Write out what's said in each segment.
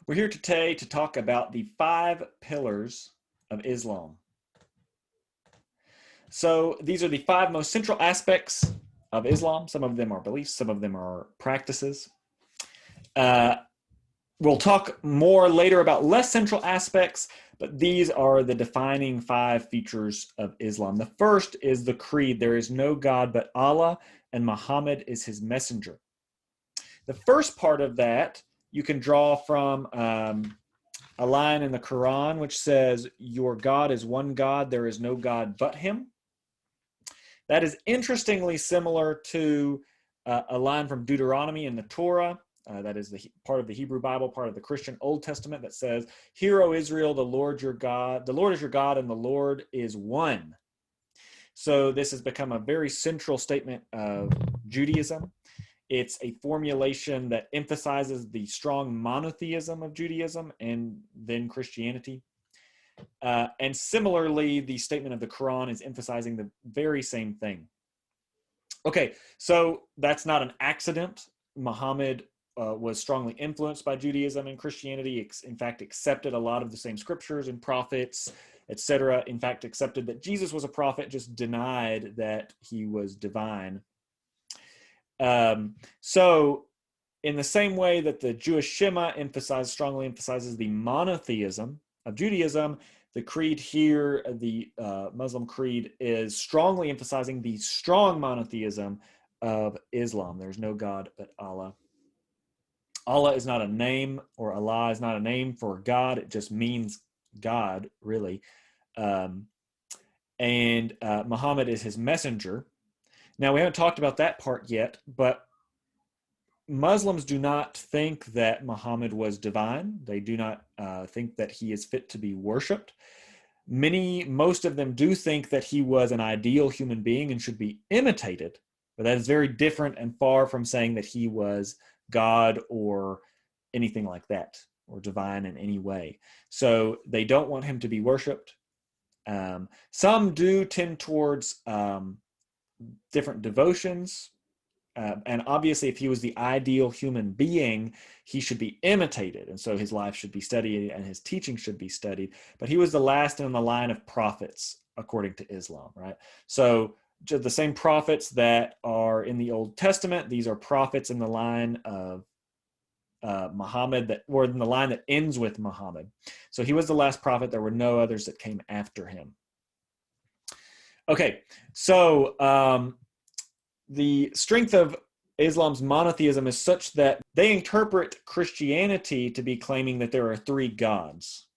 We're here today to talk about the 5 pillars of Islam. So these are the 5 most central aspects of Islam. Some of them are beliefs, some of them are practices. Uh, we'll talk more later about less central aspects, but these are the defining 5 features of Islam. The first is the creed. There is no God but Allah, and Muhammad is his messenger. The first part of that you can draw from a line in the Quran which says, "Your God is one God, there is no God but him." That is interestingly similar to a line from Deuteronomy in the Torah. That is part of the Hebrew Bible, part of the Christian Old Testament, that says, "Hear, O Israel, the Lord your God, the Lord is your God, and the Lord is one." So this has become a very central statement of Judaism. It's a formulation that emphasizes the strong monotheism of Judaism and then Christianity. And similarly, the statement of the Quran is emphasizing the very same thing. Okay, so that's not an accident. Muhammad was strongly influenced by Judaism and Christianity, in fact, accepted a lot of the same scriptures and prophets, etc. In fact, accepted that Jesus was a prophet, just denied that he was divine. So in the same way that the Jewish Shema strongly emphasizes the monotheism of Judaism, the creed here, the Muslim creed, is strongly emphasizing the strong monotheism of Islam. There's no God but Allah. Allah is not a name, or Allah is not a name for God. It just means God, really. And Muhammad is his messenger. Now, we haven't talked about that part yet, but Muslims do not think that Muhammad was divine. They do not think that he is fit to be worshipped. Most of them do think that he was an ideal human being and should be imitated, but that is very different and far from saying that he was God or anything like that, or divine in any way. So they don't want him to be worshipped. Some do tend towards different devotions. And obviously, if he was the ideal human being, he should be imitated. And so his life should be studied and his teaching should be studied. But he was the last in the line of prophets, according to Islam, right? So the same prophets that are in the Old Testament, these are prophets in the line of Muhammad, or in the line that ends with Muhammad. So he was the last prophet. There were no others that came after him. Okay, so the strength of Islam's monotheism is such that they interpret Christianity to be claiming that there are 3 gods.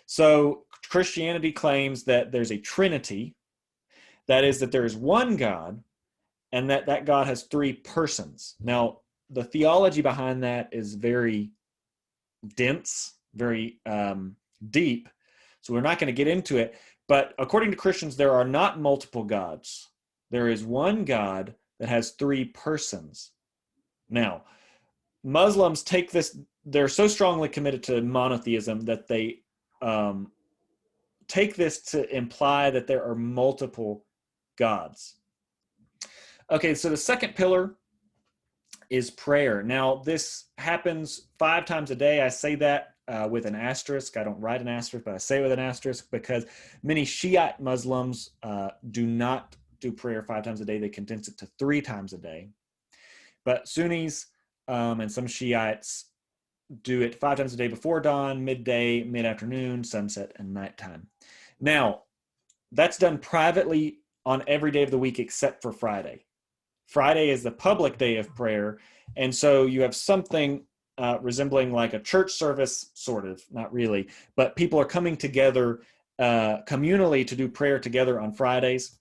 So Christianity claims that there's a trinity, that is, that there is one God, and that God has 3 persons. Now, the theology behind that is very dense, very deep, so we're not going to get into it. But according to Christians, there are not multiple gods. There is one God that has 3 persons. Now, Muslims take this, they're so strongly committed to monotheism that they take this to imply that there are multiple gods. Okay, so the second pillar is prayer. Now, this happens 5 times a day. I say that with an asterisk. I don't write an asterisk, but I say it with an asterisk because many Shiite Muslims do not do prayer 5 times a day. They condense it to 3 times a day. But Sunnis and some Shiites do it 5 times a day: before dawn, midday, mid-afternoon, sunset, and nighttime. Now, that's done privately on every day of the week except for Friday. Friday is the public day of prayer, and so you have something resembling like a church service, sort of, not really, but people are coming together communally to do prayer together on Fridays.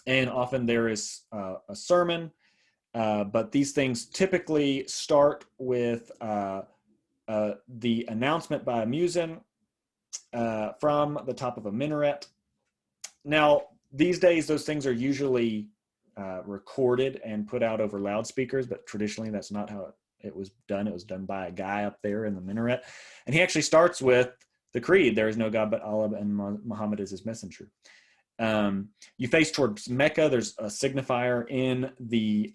And often there is a sermon, but these things typically start with the announcement by a muezzin from the top of a minaret. Now, these days, those things are usually recorded and put out over loudspeakers, but traditionally that's not how it was done. It was done by a guy up there in the minaret. And he actually starts with the creed: there is no God but Allah, and Muhammad is his messenger. You face towards Mecca. There's a signifier in the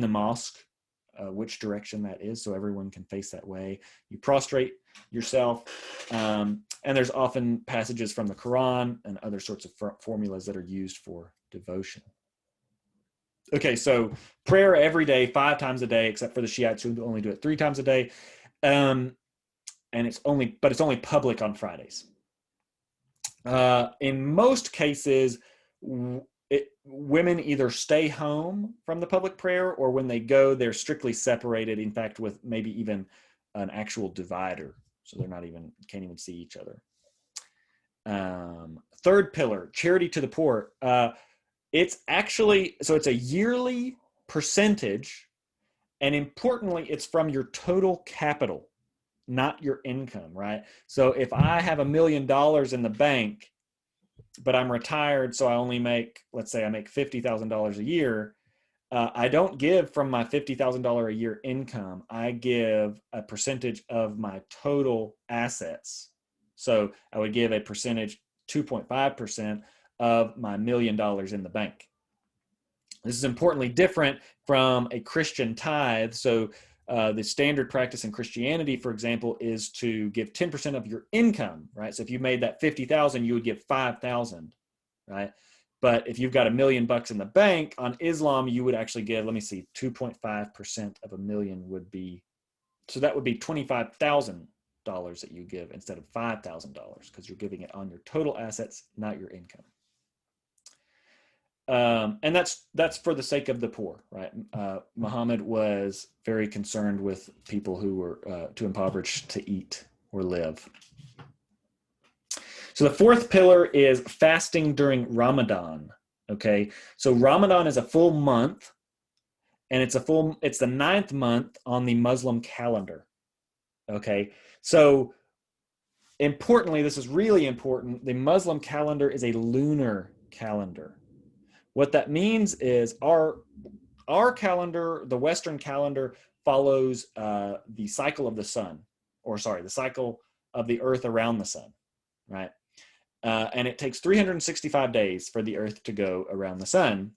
mosque which direction that is, so everyone can face that way. You prostrate yourself, and there's often passages from the Quran and other sorts of formulas that are used for devotion. Okay, so prayer every day, 5 times a day, except for the Shiites who only do it 3 times a day, and it's only public on Fridays. In most cases, women either stay home from the public prayer, or when they go, they're strictly separated. In fact, with maybe even an actual divider, so they're can't even see each other. Third pillar, charity to the poor. It's a yearly percentage, and importantly, it's from your total capital, not your income, right? So if I have $1 million in the bank, but I'm retired, so I only make, let's say I make $50,000 a year, I don't give from my $50,000 a year income. I give a percentage of my total assets. So I would give a percentage, 2.5% of my $1 million in the bank. This is importantly different from a Christian tithe. So the standard practice in Christianity, for example, is to give 10% of your income, right? So if you made that 50,000, you would give 5,000, right? But if you've got $1 million in the bank, on Islam, you would actually give, 2.5% of $1 million would be, so that would be $25,000 that you give instead of $5,000, because you're giving it on your total assets, not your income. And that's for the sake of the poor, right? Muhammad was very concerned with people who were too impoverished to eat or live. So the fourth pillar is fasting during Ramadan. Okay, so Ramadan is a full month, and it's the 9th month on the Muslim calendar. Okay, so importantly, this is really important. The Muslim calendar is a lunar calendar. What that means is our calendar, the Western calendar, follows the cycle of the sun, the cycle of the Earth around the sun, right? And it takes 365 days for the Earth to go around the sun.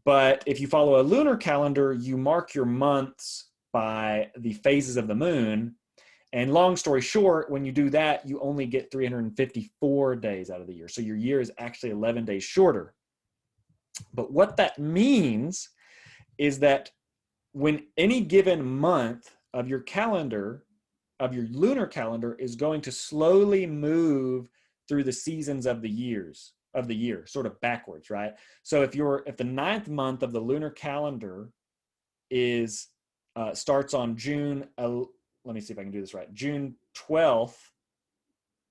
But if you follow a lunar calendar, you mark your months by the phases of the moon. And long story short, when you do that, you only get 354 days out of the year. So your year is actually 11 days shorter. But what that means is that when any given month of your calendar, of your lunar calendar, is going to slowly move through the seasons of the year, sort of backwards, right? So if the 9th month of the lunar calendar is starts on June, let me see if I can do this right, June 12th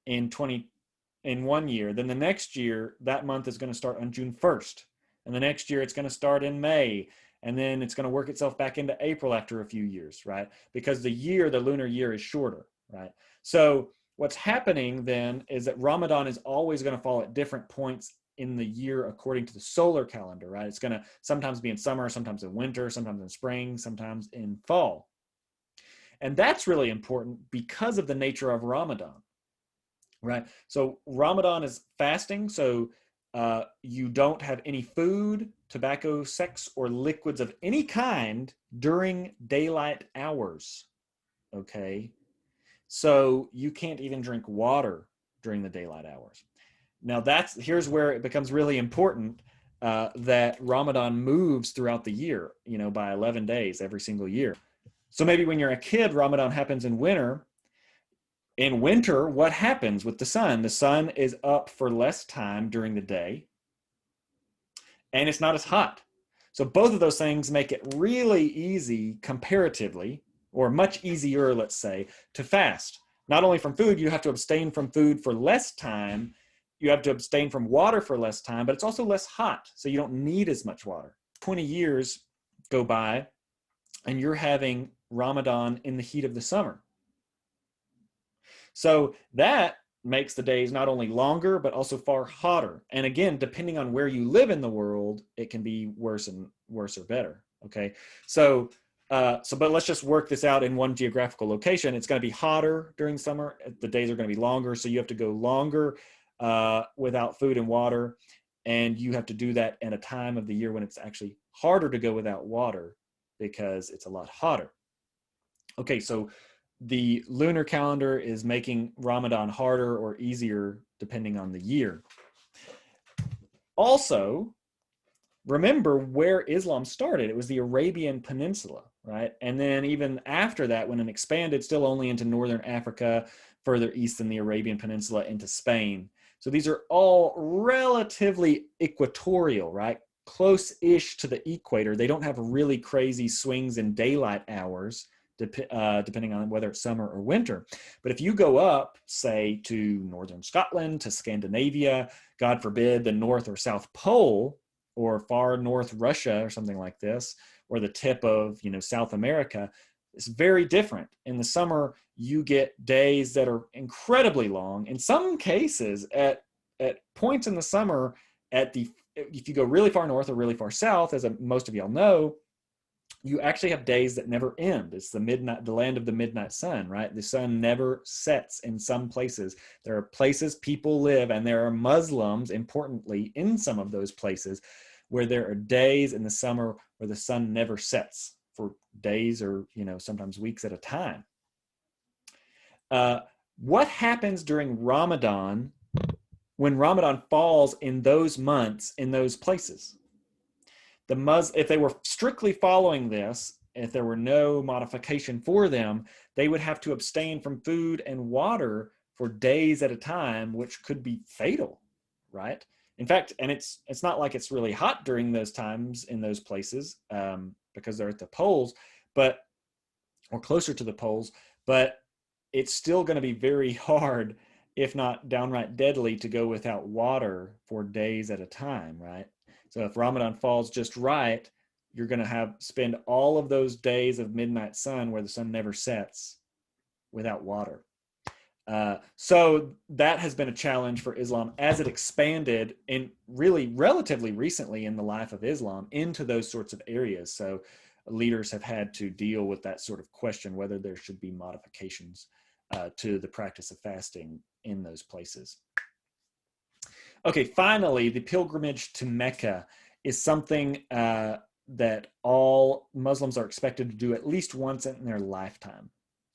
in 1 year, then the next year that month is going to start on June 1st. And the next year it's going to start in May, and then it's going to work itself back into April after a few years, right? Because the lunar year is shorter, right? So what's happening then is that Ramadan is always going to fall at different points in the year according to the solar calendar, right? It's going to sometimes be in summer, sometimes in winter, sometimes in spring, sometimes in fall. And that's really important because of the nature of Ramadan, right? So Ramadan is fasting, so you don't have any food, tobacco, sex, or liquids of any kind during daylight hours, okay? So you can't even drink water during the daylight hours. Now here's where it becomes really important that Ramadan moves throughout the year, by 11 days every single year. So maybe when you're a kid, Ramadan happens in winter. In winter, what happens with the sun? The sun is up for less time during the day, and it's not as hot. So both of those things make it really easy comparatively, or much easier, let's say, to fast. Not only from food, you have to abstain from food for less time, you have to abstain from water for less time, but it's also less hot, so you don't need as much water. 20 years go by, and you're having Ramadan in the heat of the summer. So that makes the days not only longer, but also far hotter. And again, depending on where you live in the world, it can be worse or better. Okay. So but let's just work this out in one geographical location. It's going to be hotter during summer. The days are going to be longer. So you have to go longer without food and water. And you have to do that at a time of the year when it's actually harder to go without water. because it's a lot hotter. Okay, so the lunar calendar is making Ramadan harder or easier depending on the year. Also, remember where Islam started. It was the Arabian Peninsula, right? And then even after that, when it expanded, still only into northern Africa, further east in the Arabian Peninsula into Spain. So these are all relatively equatorial, right? Close-ish to the equator. They don't have really crazy swings in daylight hours, depending on whether it's summer or winter. But if you go up, say, to northern Scotland, to Scandinavia, God forbid, the North or South Pole, or far north Russia or something like this, or the tip of, South America, it's very different. In the summer, you get days that are incredibly long. In some cases, at points in the summer, if you go really far north or really far south, as most of y'all know, you actually have days that never end. It's the land of the midnight sun, right? The sun never sets in some places. There are places people live, and there are Muslims, importantly, in some of those places where there are days in the summer where the sun never sets for days or, sometimes weeks at a time. What happens during Ramadan when Ramadan falls in those months, in those places? If they were strictly following this, if there were no modification for them, they would have to abstain from food and water for days at a time, which could be fatal, right? In fact, and it's not like it's really hot during those times in those places because they're at the poles, or closer to the poles, but it's still going to be very hard, if not downright deadly, to go without water for days at a time, right? So if Ramadan falls just right, you're going to spend all of those days of midnight sun where the sun never sets without water. So that has been a challenge for Islam as it expanded in really relatively recently in the life of Islam into those sorts of areas. So leaders have had to deal with that sort of question, whether there should be modifications to the practice of fasting in those places. Okay, finally, the pilgrimage to Mecca is something that all Muslims are expected to do at least once in their lifetime.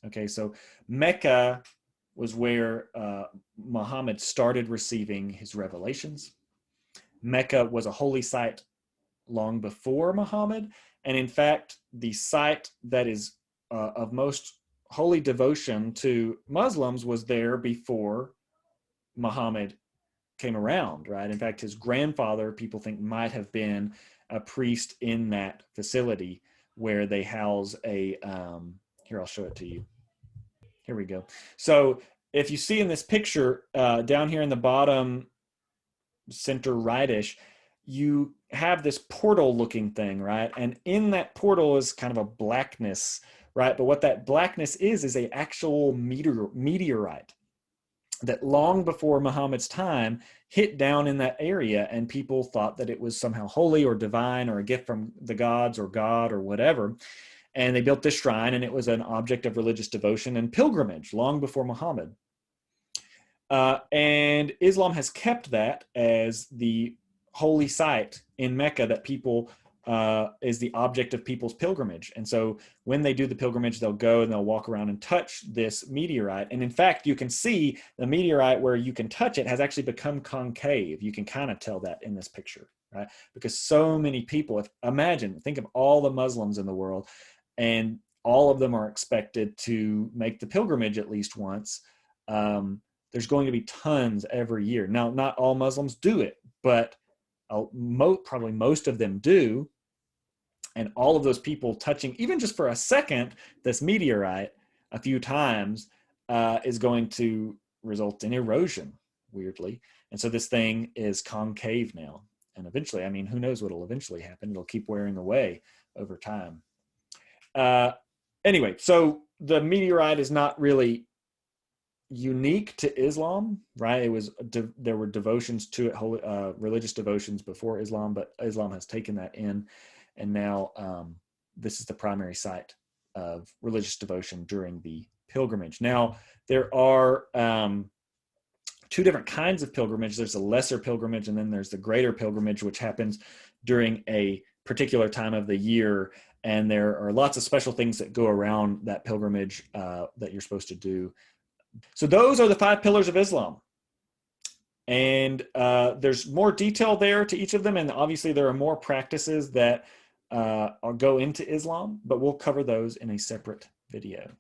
Okay, so Mecca was where Muhammad started receiving his revelations. Mecca was a holy site long before Muhammad, and in fact, the site that is of most holy devotion to Muslims was there before Muhammad came around, right? In fact, his grandfather, people think, might have been a priest in that facility where they house here, I'll show it to you. Here we go. So if you see in this picture, down here in the bottom center rightish, you have this portal looking thing, right? And in that portal is kind of a blackness, right? But what that blackness is a actual meteorite that long before Muhammad's time hit down in that area, and people thought that it was somehow holy or divine or a gift from the gods or God or whatever. And they built this shrine, and it was an object of religious devotion and pilgrimage long before Muhammad. And Islam has kept that as the holy site in Mecca that people is the object of people's pilgrimage. And so when they do the pilgrimage, they'll go and they'll walk around and touch this meteorite. And in fact, you can see the meteorite where you can touch it has actually become concave. You can kind of tell that in this picture, right? Because so many people, think of all the Muslims in the world, and all of them are expected to make the pilgrimage at least once. There's going to be tons every year. Now, not all Muslims do it, but probably most of them do. And all of those people touching, even just for a second, this meteorite a few times is going to result in erosion, weirdly. And so this thing is concave now. And eventually, who knows what will eventually happen? It'll keep wearing away over time. Anyway, so the meteorite is not really unique to Islam, right? There were devotions to it, religious devotions before Islam, but Islam has taken that in, and now this is the primary site of religious devotion during the pilgrimage. Now, there are two different kinds of pilgrimage. There's a lesser pilgrimage, and then there's the greater pilgrimage, which happens during a particular time of the year And there are lots of special things that go around that pilgrimage that you're supposed to do. So those are the 5 pillars of Islam. And there's more detail there to each of them. And obviously there are more practices that go into Islam, but we'll cover those in a separate video.